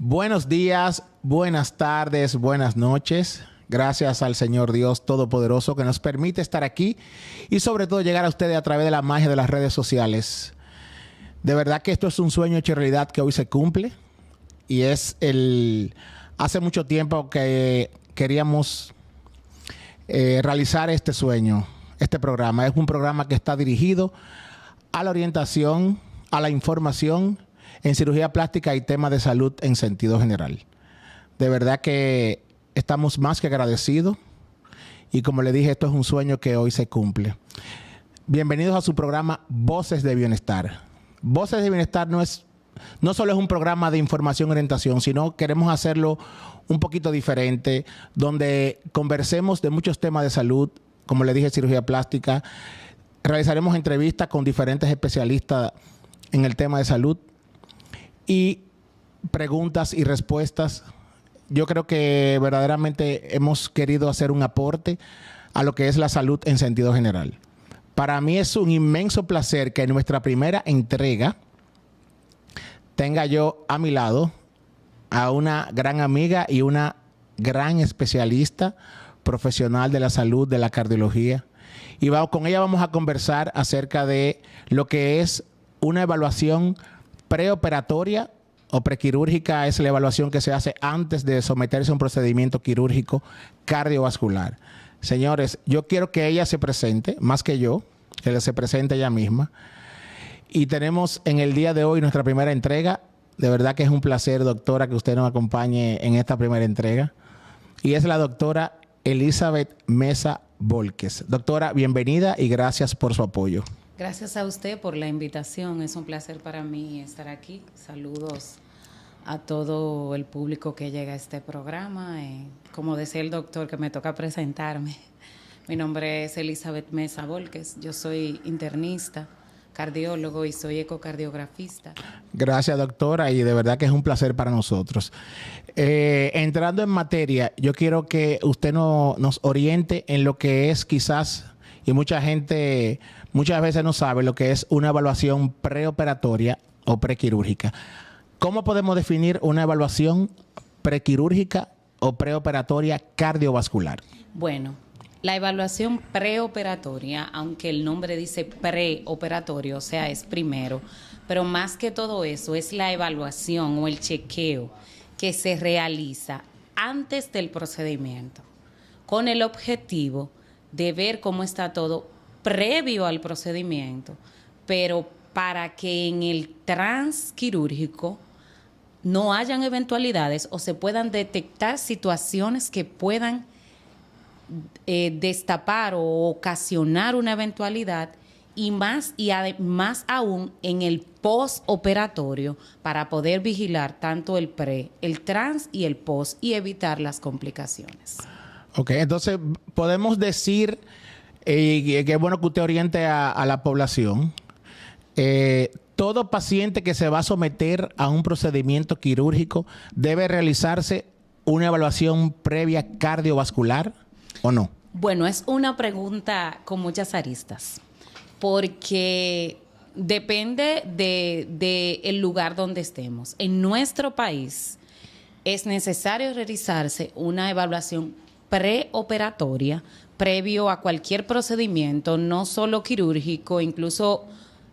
Buenos días, buenas tardes, buenas noches. Gracias al Señor Dios Todopoderoso que nos permite estar aquí y sobre todo llegar a ustedes a través de la magia de las redes sociales. De verdad que esto es un sueño hecho realidad que hoy se cumple y hace mucho tiempo que queríamos realizar este sueño, este programa. Es un programa que está dirigido a la orientación, a la información en cirugía plástica y temas de salud en sentido general. De verdad que estamos más que agradecidos y como le dije, esto es un sueño que hoy se cumple. Bienvenidos a su programa Voces de Bienestar. Voces de Bienestar no solo es un programa de información y orientación, sino queremos hacerlo un poquito diferente, donde conversemos de muchos temas de salud, como le dije, cirugía plástica. Realizaremos entrevistas con diferentes especialistas en el tema de salud y preguntas y respuestas. Yo creo que verdaderamente hemos querido hacer un aporte a lo que es la salud en sentido general. Para mí es un inmenso placer que en nuestra primera entrega tenga yo a mi lado a una gran amiga y una gran especialista profesional de la salud, de la cardiología. Y con ella vamos a conversar acerca de lo que es una evaluación preoperatoria o prequirúrgica. Es la evaluación que se hace antes de someterse a un procedimiento quirúrgico cardiovascular. Señores, yo quiero que ella se presente, más que yo, que se presente ella misma. Y tenemos en el día de hoy nuestra primera entrega. De verdad que es un placer, doctora, que usted nos acompañe en esta primera entrega. Y es la doctora Elizabeth Mesa Volquez. Doctora, bienvenida y gracias por su apoyo. Gracias a usted por la invitación. Es un placer para mí estar aquí. Saludos a todo el público que llega a este programa. Como decía el doctor, que me toca presentarme. Mi nombre es Elizabeth Mesa Volquez. Yo soy internista, cardiólogo y soy ecocardiografista. Gracias, doctora, y de verdad que es un placer para nosotros. Entrando en materia, yo quiero que usted nos oriente en lo que es quizás, y mucha gente muchas veces no sabe lo que es una evaluación preoperatoria o prequirúrgica. ¿Cómo podemos definir una evaluación prequirúrgica o preoperatoria cardiovascular? Bueno, la evaluación preoperatoria, aunque el nombre dice preoperatorio, o sea, es primero, pero más que todo eso es la evaluación o el chequeo que se realiza antes del procedimiento con el objetivo de ver cómo está todo previo al procedimiento, pero para que en el transquirúrgico no hayan eventualidades o se puedan detectar situaciones que puedan destapar o ocasionar una eventualidad y más aún en el postoperatorio para poder vigilar tanto el el trans y el post y evitar las complicaciones. Ok, entonces podemos decir, que es bueno que usted oriente a la población, todo paciente que se va a someter a un procedimiento quirúrgico debe realizarse una evaluación previa cardiovascular o no. Bueno, es una pregunta con muchas aristas, porque depende del lugar donde estemos. En nuestro país es necesario realizarse una evaluación preoperatoria previo a cualquier procedimiento, no solo quirúrgico, incluso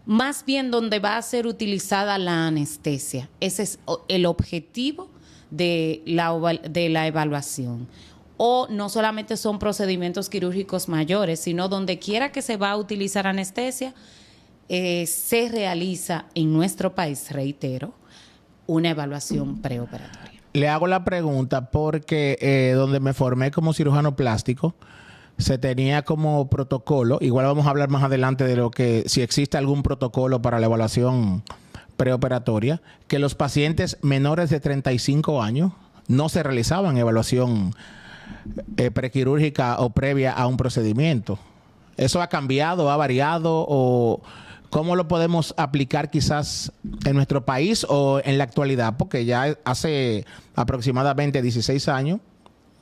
más bien donde va a ser utilizada la anestesia. Ese es el objetivo de la evaluación. O no solamente son procedimientos quirúrgicos mayores, sino donde quiera que se va a utilizar anestesia, se realiza en nuestro país, reitero, una evaluación preoperatoria. Le hago la pregunta porque donde me formé como cirujano plástico, se tenía como protocolo, igual vamos a hablar más adelante de lo que, si existe algún protocolo para la evaluación preoperatoria, que los pacientes menores de 35 años no se realizaban evaluación prequirúrgica o previa a un procedimiento. ¿Eso ha cambiado, ha variado o cómo lo podemos aplicar quizás en nuestro país o en la actualidad? Porque ya hace aproximadamente 16 años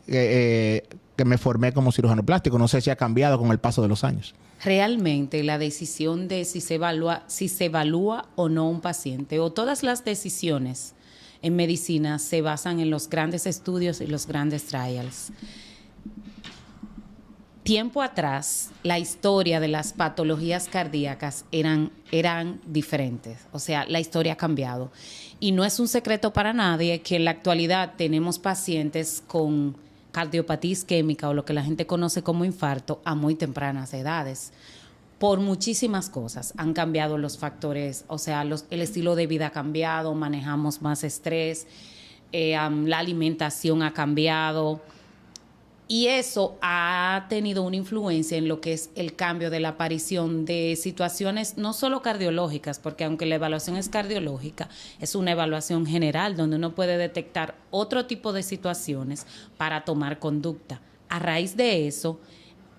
que me formé como cirujano plástico. No sé si ha cambiado con el paso de los años. Realmente la decisión de si se evalúa o no un paciente o todas las decisiones en medicina se basan en los grandes estudios y los grandes trials. Tiempo atrás, la historia de las patologías cardíacas eran diferentes. O sea, la historia ha cambiado. Y no es un secreto para nadie que en la actualidad tenemos pacientes con cardiopatía isquémica o lo que la gente conoce como infarto a muy tempranas edades. Por muchísimas cosas. Han cambiado los factores, o sea, el estilo de vida ha cambiado, manejamos más estrés, la alimentación ha cambiado. Y eso ha tenido una influencia en lo que es el cambio de la aparición de situaciones no solo cardiológicas, porque aunque la evaluación es cardiológica, es una evaluación general donde uno puede detectar otro tipo de situaciones para tomar conducta. A raíz de eso,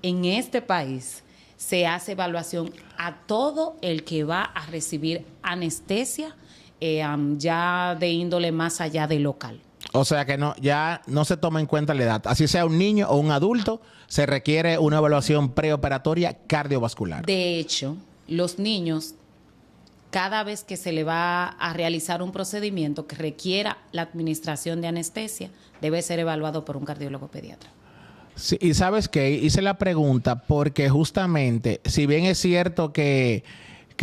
en este país se hace evaluación a todo el que va a recibir anestesia ya de índole más allá de local. O sea que ya no se toma en cuenta la edad. Así sea un niño o un adulto, se requiere una evaluación preoperatoria cardiovascular. De hecho, los niños, cada vez que se le va a realizar un procedimiento que requiera la administración de anestesia, debe ser evaluado por un cardiólogo pediatra. Sí, y ¿sabes qué? Hice la pregunta porque justamente, si bien es cierto que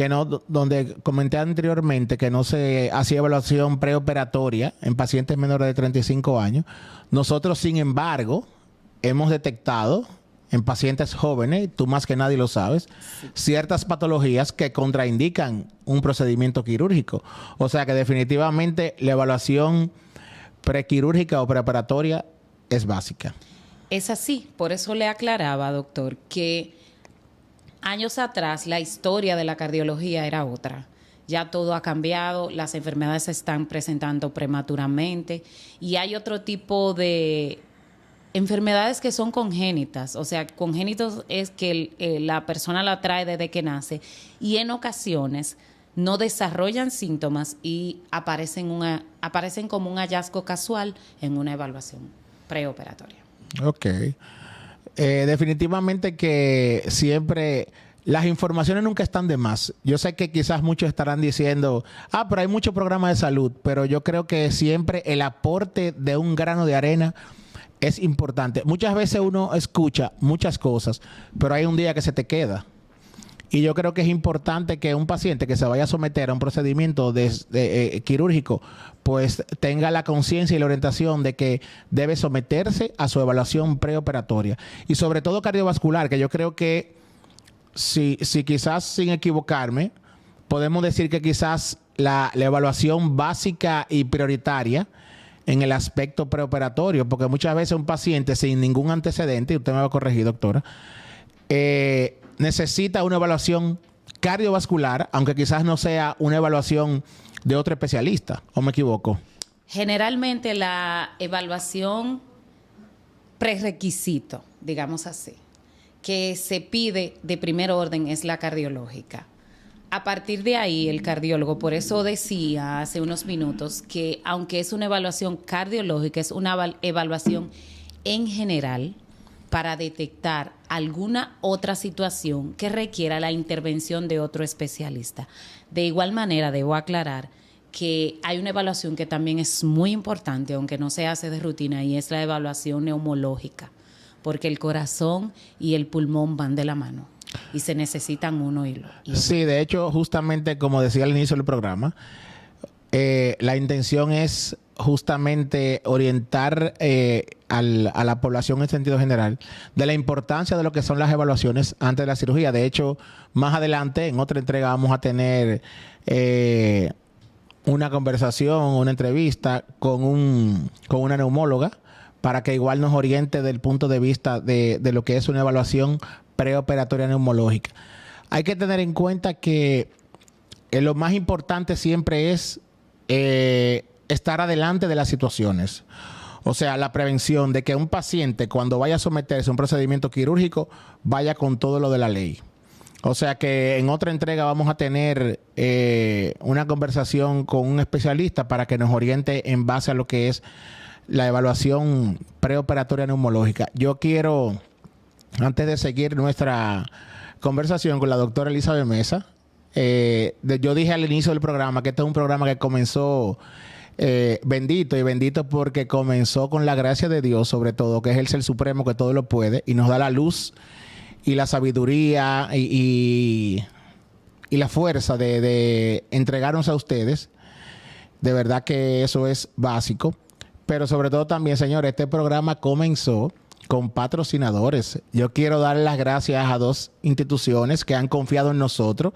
no, donde comenté anteriormente que no se hacía evaluación preoperatoria en pacientes menores de 35 años, nosotros, sin embargo, hemos detectado en pacientes jóvenes, tú más que nadie lo sabes, sí, ciertas patologías que contraindican un procedimiento quirúrgico. O sea que definitivamente la evaluación prequirúrgica o preoperatoria es básica. Es así, por eso le aclaraba, doctor, que años atrás la historia de la cardiología era otra. Ya todo ha cambiado, las enfermedades se están presentando prematuramente y hay otro tipo de enfermedades que son congénitas. O sea, congénitos es que la persona la trae desde que nace y en ocasiones no desarrollan síntomas y aparecen como un hallazgo casual en una evaluación preoperatoria. Ok. Definitivamente que siempre las informaciones nunca están de más. Yo sé que quizás muchos estarán diciendo, pero hay muchos programas de salud, pero yo creo que siempre el aporte de un grano de arena es importante. Muchas veces uno escucha muchas cosas, pero hay un día que se te queda. Y yo creo que es importante que un paciente que se vaya a someter a un procedimiento quirúrgico, pues tenga la conciencia y la orientación de que debe someterse a su evaluación preoperatoria. Y sobre todo cardiovascular, que yo creo que si quizás sin equivocarme, podemos decir que quizás la evaluación básica y prioritaria en el aspecto preoperatorio, porque muchas veces un paciente sin ningún antecedente, y usted me va a corregir, doctora, necesita una evaluación cardiovascular, aunque quizás no sea una evaluación de otro especialista, ¿o me equivoco? Generalmente la evaluación prerequisito, digamos así, que se pide de primer orden es la cardiológica. A partir de ahí, el cardiólogo, por eso decía hace unos minutos que aunque es una evaluación cardiológica, es una evaluación en general para detectar alguna otra situación que requiera la intervención de otro especialista. De igual manera, debo aclarar que hay una evaluación que también es muy importante, aunque no se hace de rutina, y es la evaluación neumológica, porque el corazón y el pulmón van de la mano y se necesitan uno y otro. Sí, de hecho, justamente como decía al inicio del programa, la intención es justamente orientar a la población en sentido general de la importancia de lo que son las evaluaciones antes de la cirugía. De hecho, más adelante, en otra entrega, vamos a tener una conversación, una entrevista con una neumóloga para que igual nos oriente del punto de vista de lo que es una evaluación preoperatoria neumológica. Hay que tener en cuenta que lo más importante siempre es estar adelante de las situaciones. O sea, la prevención de que un paciente, cuando vaya a someterse a un procedimiento quirúrgico, vaya con todo lo de la ley. O sea que en otra entrega vamos a tener una conversación con un especialista para que nos oriente en base a lo que es la evaluación preoperatoria neumológica. Yo quiero, antes de seguir nuestra conversación con la doctora Elizabeth Mesa, yo dije al inicio del programa que este es un programa que comenzó Bendito y bendito porque comenzó con la gracia de Dios, sobre todo, que es el Ser Supremo que todo lo puede y nos da la luz y la sabiduría y la fuerza de entregarnos a ustedes. De verdad que eso es básico. Pero sobre todo también, señores, este programa comenzó con patrocinadores. Yo quiero dar las gracias a dos instituciones que han confiado en nosotros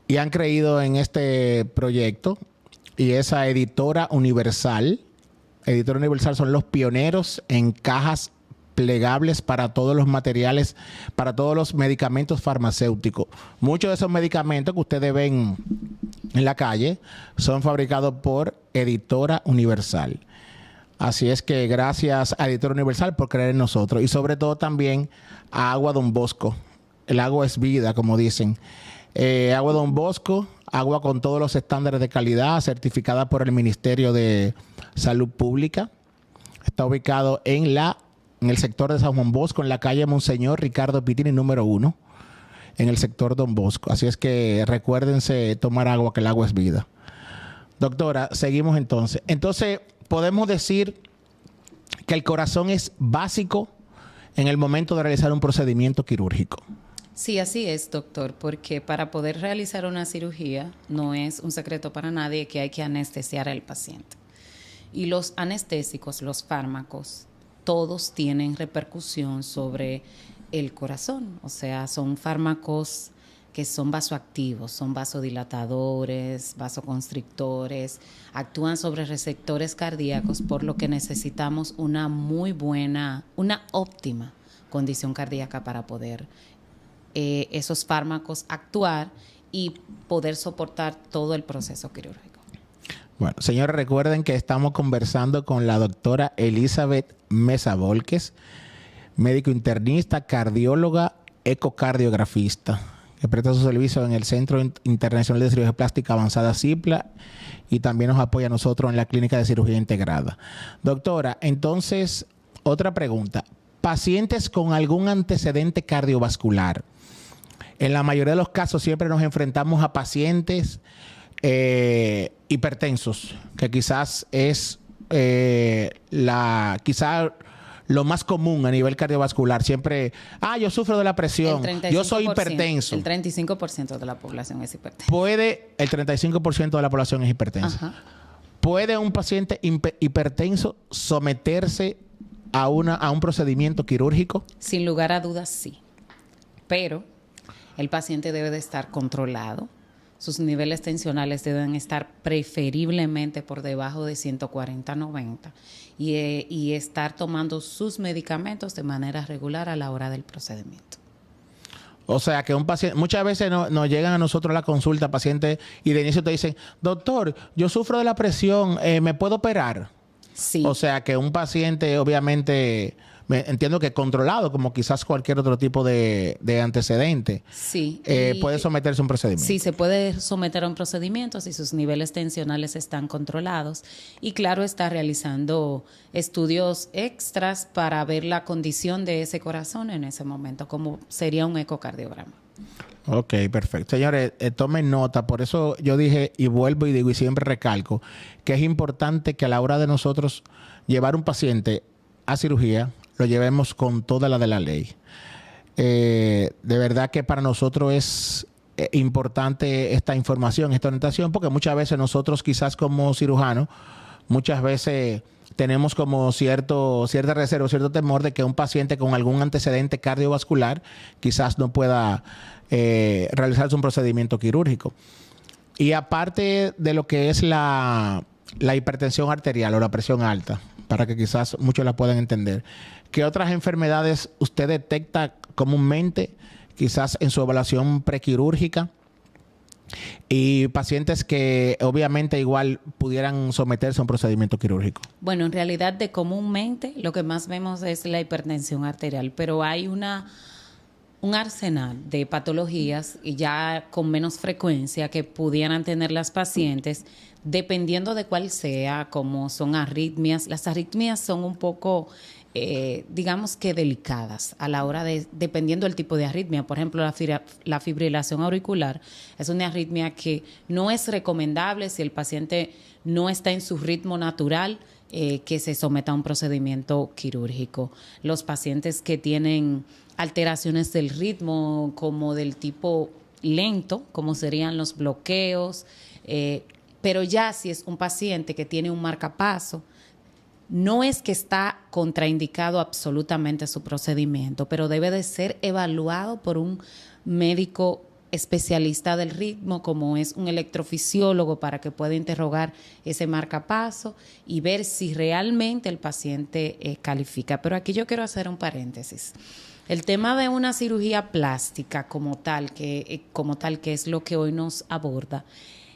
y han creído en este proyecto. Y esa Editora Universal. Editora Universal son los pioneros en cajas plegables para todos los materiales, para todos los medicamentos farmacéuticos. Muchos de esos medicamentos que ustedes ven en la calle son fabricados por Editora Universal. Así es que gracias a Editora Universal por creer en nosotros. Y sobre todo también a Agua Don Bosco. El agua es vida, como dicen. Agua Don Bosco, agua con todos los estándares de calidad, certificada por el Ministerio de Salud Pública. Está ubicado en el sector de San Juan Bosco, en la calle Monseñor Ricardo Pitini, número 1, en el sector Don Bosco. Así es que recuérdense tomar agua, que el agua es vida. Doctora, seguimos entonces. Entonces, podemos decir que el corazón es básico en el momento de realizar un procedimiento quirúrgico. Sí, así es, doctor, porque para poder realizar una cirugía no es un secreto para nadie que hay que anestesiar al paciente. Y los anestésicos, los fármacos, todos tienen repercusión sobre el corazón. O sea, son fármacos que son vasoactivos, son vasodilatadores, vasoconstrictores, actúan sobre receptores cardíacos, por lo que necesitamos una muy buena, una óptima condición cardíaca para poder esos fármacos actuar y poder soportar todo el proceso quirúrgico. Bueno, señores, recuerden que estamos conversando con la doctora Elizabeth Mesa Volques, médico internista, cardióloga, ecocardiografista, que presta su servicio en el Centro Internacional de Cirugía Plástica Avanzada CIPLA y también nos apoya a nosotros en la Clínica de Cirugía Integrada. Doctora, entonces, otra pregunta. Pacientes con algún antecedente cardiovascular. En la mayoría de los casos siempre nos enfrentamos a pacientes hipertensos, que quizás es quizás lo más común a nivel cardiovascular. Siempre, yo sufro de la presión, yo soy hipertenso. El 35% de la población es hipertensa. El 35% de la población es hipertensa. Ajá. ¿Puede un paciente hipertenso someterse a un procedimiento quirúrgico? Sin lugar a dudas, sí. Pero el paciente debe de estar controlado. Sus niveles tensionales deben estar preferiblemente por debajo de 140/90 y estar tomando sus medicamentos de manera regular a la hora del procedimiento. O sea, que un paciente, muchas veces nos llegan a nosotros a la consulta pacientes y de inicio te dicen, doctor, yo sufro de la presión, ¿me puedo operar? Sí. O sea, que un paciente obviamente, entiendo que controlado, como quizás cualquier otro tipo de antecedente, sí, puede someterse a un procedimiento. Sí, se puede someter a un procedimiento si sus niveles tensionales están controlados. Y claro, está realizando estudios extras para ver la condición de ese corazón en ese momento, como sería un ecocardiograma. Ok, perfecto. Señores, tomen nota. Por eso yo dije y vuelvo y digo y siempre recalco que es importante que a la hora de nosotros llevar un paciente a cirugía, lo llevemos con toda la de la ley. De verdad que para nosotros es importante esta información, esta orientación, porque muchas veces nosotros quizás como cirujanos, muchas veces tenemos como cierta reserva, cierto temor de que un paciente con algún antecedente cardiovascular quizás no pueda realizarse un procedimiento quirúrgico. Y aparte de lo que es la hipertensión arterial o la presión alta, para que quizás muchos la puedan entender, ¿qué otras enfermedades usted detecta comúnmente, quizás en su evaluación prequirúrgica? Y pacientes que obviamente igual pudieran someterse a un procedimiento quirúrgico. Bueno, en realidad de comúnmente lo que más vemos es la hipertensión arterial, pero hay un arsenal de patologías y ya con menos frecuencia que pudieran tener las pacientes, dependiendo de cuál sea, como son arritmias. Las arritmias son un poco digamos que delicadas a la hora de, dependiendo del tipo de arritmia. Por ejemplo, la fibrilación auricular es una arritmia que no es recomendable si el paciente no está en su ritmo natural, que se someta a un procedimiento quirúrgico. Los pacientes que tienen alteraciones del ritmo, como del tipo lento, como serían los bloqueos, pero ya si es un paciente que tiene un marcapaso, no es que está contraindicado absolutamente su procedimiento, pero debe de ser evaluado por un médico especialista del ritmo, como es un electrofisiólogo, para que pueda interrogar ese marcapaso y ver si realmente el paciente califica. Pero aquí yo quiero hacer un paréntesis. El tema de una cirugía plástica como tal, que es lo que hoy nos aborda,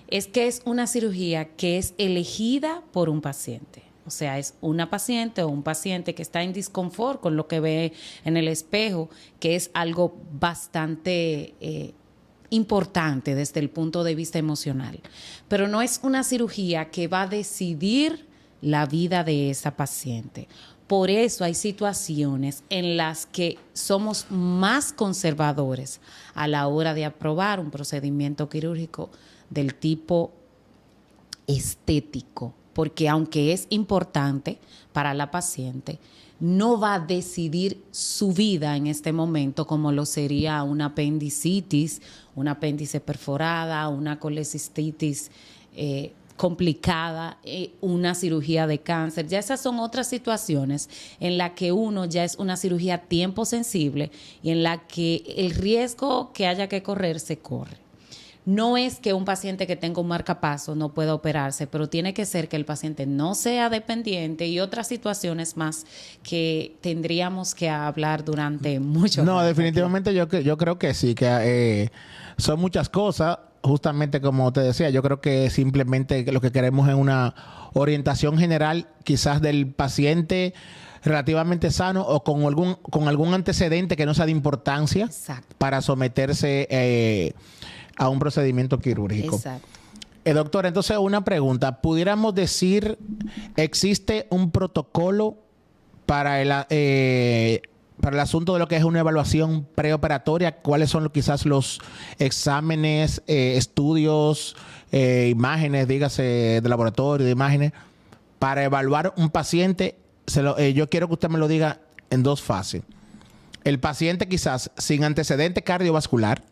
es que es una cirugía que es elegida por un paciente. O sea, es una paciente o un paciente que está en disconfort con lo que ve en el espejo, que es algo bastante importante desde el punto de vista emocional. Pero no es una cirugía que va a decidir la vida de esa paciente. Por eso hay situaciones en las que somos más conservadores a la hora de aprobar un procedimiento quirúrgico del tipo estético, porque aunque es importante para la paciente, no va a decidir su vida en este momento como lo sería una apendicitis, un apéndice perforada, una colecistitis complicada, una cirugía de cáncer. Ya esas son otras situaciones en las que uno ya es una cirugía a tiempo sensible y en la que el riesgo que haya que correr se corre. No es que un paciente que tenga un marcapaso no pueda operarse, pero tiene que ser que el paciente no sea dependiente y otras situaciones más que tendríamos que hablar durante mucho tiempo. No, definitivamente yo creo que sí, que son muchas cosas. Justamente como te decía, yo creo que simplemente lo que queremos es una orientación general quizás del paciente relativamente sano o con algún antecedente que no sea de importancia. Exacto. Para someterse a un procedimiento quirúrgico. Exacto. Doctor, entonces una pregunta. ¿Pudiéramos decir, existe un protocolo para el asunto de lo que es una evaluación preoperatoria? ¿Cuáles son quizás los exámenes, estudios, imágenes, dígase, de laboratorio, de imágenes, para evaluar un paciente? Yo quiero que usted me lo diga en dos fases. El paciente quizás sin antecedente cardiovascular,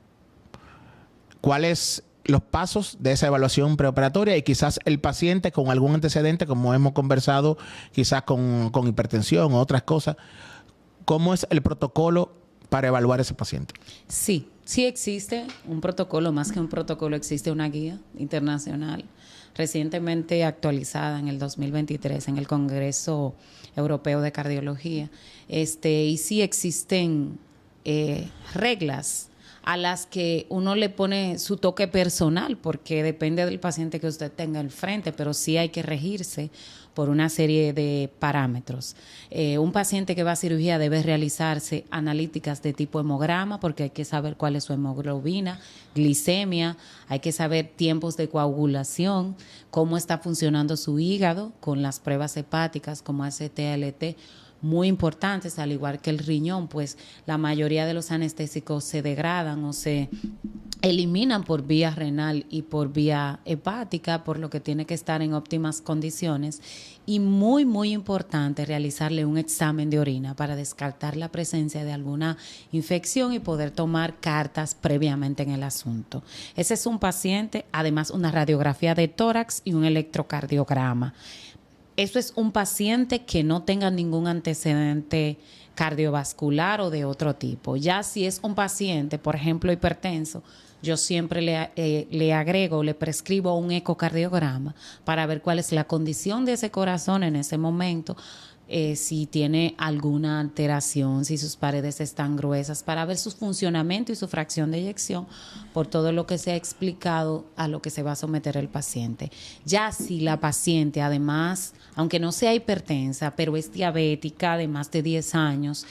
¿cuáles los pasos de esa evaluación preoperatoria? Y quizás el paciente con algún antecedente, como hemos conversado, quizás con hipertensión o otras cosas. ¿Cómo es el protocolo para evaluar a ese paciente? Sí, sí existe un protocolo, más que un protocolo, existe una guía internacional recientemente actualizada en el 2023 en el Congreso Europeo de Cardiología. Y sí existen reglas a las que uno le pone su toque personal, porque depende del paciente que usted tenga al frente, pero sí hay que regirse por una serie de parámetros. Un paciente que va a cirugía debe realizarse analíticas de tipo hemograma, porque hay que saber cuál es su hemoglobina, glicemia, hay que saber tiempos de coagulación, cómo está funcionando su hígado con las pruebas hepáticas como AST-ALT, muy importantes, al igual que el riñón, pues la mayoría de los anestésicos se degradan o se eliminan por vía renal y por vía hepática, por lo que tiene que estar en óptimas condiciones. Y muy, muy importante realizarle un examen de orina para descartar la presencia de alguna infección y poder tomar cartas previamente en el asunto. Ese es un paciente, además una radiografía de tórax y un electrocardiograma. Eso es un paciente que no tenga ningún antecedente cardiovascular o de otro tipo. Ya si es un paciente, por ejemplo, hipertenso, yo siempre le agrego, le prescribo un ecocardiograma para ver cuál es la condición de ese corazón en ese momento, si tiene alguna alteración, si sus paredes están gruesas, para ver su funcionamiento y su fracción de eyección, por todo lo que se ha explicado a lo que se va a someter el paciente. Ya si la paciente, además, aunque no sea hipertensa, pero es diabética de más de 10 años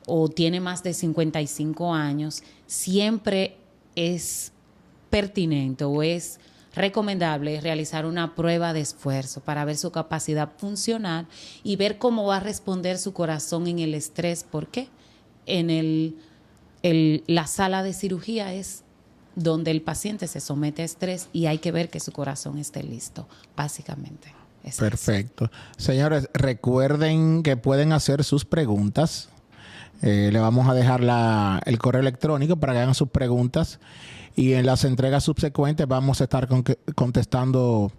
o tiene más de 55 años, siempre es pertinente o es recomendable realizar una prueba de esfuerzo para ver su capacidad funcional y ver cómo va a responder su corazón en el estrés. ¿Por qué? La sala de cirugía es donde el paciente se somete a estrés y hay que ver que su corazón esté listo, básicamente. Perfecto. Señores, recuerden que pueden hacer sus preguntas. Le vamos a dejar el correo electrónico para que hagan sus preguntas y en las entregas subsecuentes vamos a estar contestando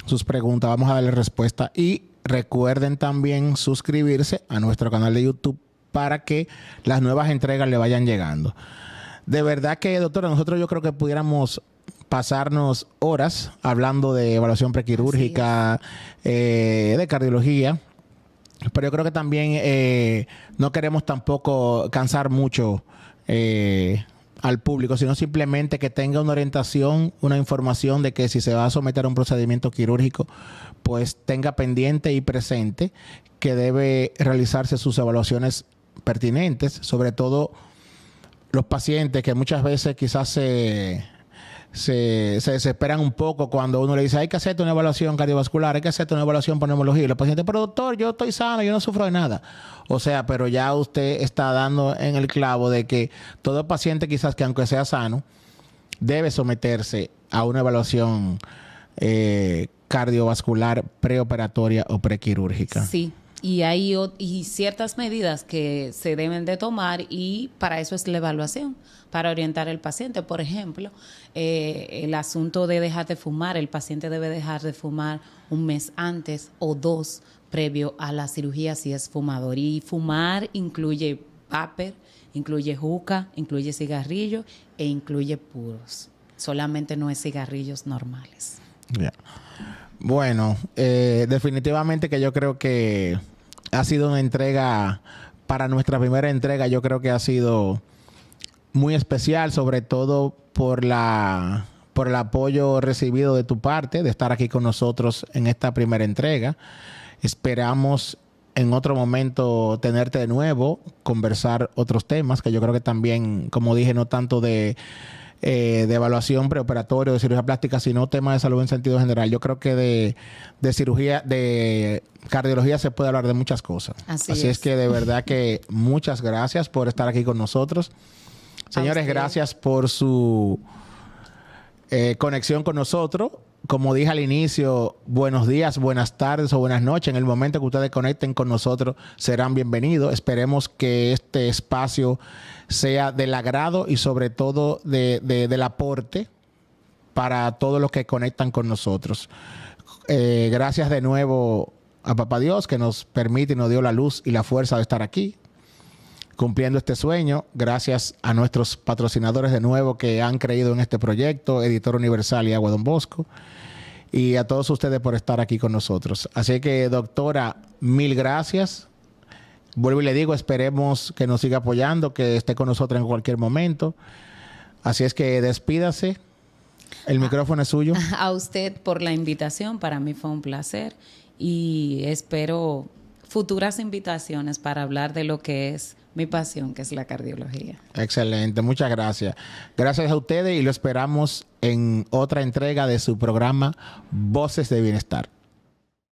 sus preguntas. Vamos a darle respuesta y recuerden también suscribirse a nuestro canal de YouTube para que las nuevas entregas le vayan llegando. De verdad que, doctora, nosotros yo creo que pudiéramos pasarnos horas hablando de evaluación prequirúrgica, de cardiología, pero yo creo que también no queremos tampoco cansar mucho al público, sino simplemente que tenga una orientación, una información de que si se va a someter a un procedimiento quirúrgico, pues tenga pendiente y presente que debe realizarse sus evaluaciones pertinentes, sobre todo los pacientes que muchas veces quizás se desesperan un poco cuando uno le dice hay que hacerte una evaluación cardiovascular, hay que hacerte una evaluación por neumología. Y los pacientes, pero doctor, yo estoy sano, yo no sufro de nada. O sea, pero ya usted está dando en el clavo de que todo paciente quizás que aunque sea sano, debe someterse a una evaluación cardiovascular preoperatoria o prequirúrgica. Sí. Y hay ciertas medidas que se deben de tomar y para eso es la evaluación, para orientar al paciente. Por ejemplo, el asunto de dejar de fumar. El paciente debe dejar de fumar un mes antes o 2 previo a la cirugía si es fumador. Y fumar incluye vapor, incluye juca, incluye cigarrillo e incluye puros. Solamente no es cigarrillos normales. Yeah. Bueno, definitivamente que yo creo que ha sido una entrega, para nuestra primera entrega, yo creo que ha sido muy especial, sobre todo por el apoyo recibido de tu parte, de estar aquí con nosotros en esta primera entrega. Esperamos en otro momento tenerte de nuevo, conversar otros temas, que yo creo que también, como dije, no tanto de evaluación preoperatoria, de cirugía plástica, sino temas de salud en sentido general. Yo creo que de cirugía, de cardiología se puede hablar de muchas cosas. Así es que de verdad que muchas gracias por estar aquí con nosotros. Señores, gracias por su conexión con nosotros. Como dije al inicio, buenos días, buenas tardes o buenas noches. En el momento que ustedes conecten con nosotros, serán bienvenidos. Esperemos que este espacio sea del agrado y sobre todo del aporte para todos los que conectan con nosotros. Gracias de nuevo a Papá Dios que nos permite y nos dio la luz y la fuerza de estar aquí cumpliendo este sueño. Gracias a nuestros patrocinadores de nuevo que han creído en este proyecto, Editor Universal y Agua Don Bosco. Y a todos ustedes por estar aquí con nosotros. Así que, doctora, mil gracias. Vuelvo y le digo, esperemos que nos siga apoyando, que esté con nosotros en cualquier momento. Así es que despídase. El micrófono es suyo. A usted por la invitación. Para mí fue un placer. Y espero futuras invitaciones para hablar de lo que es mi pasión, que es la cardiología. Excelente, muchas gracias. Gracias a ustedes y lo esperamos en otra entrega de su programa Voces de Bienestar.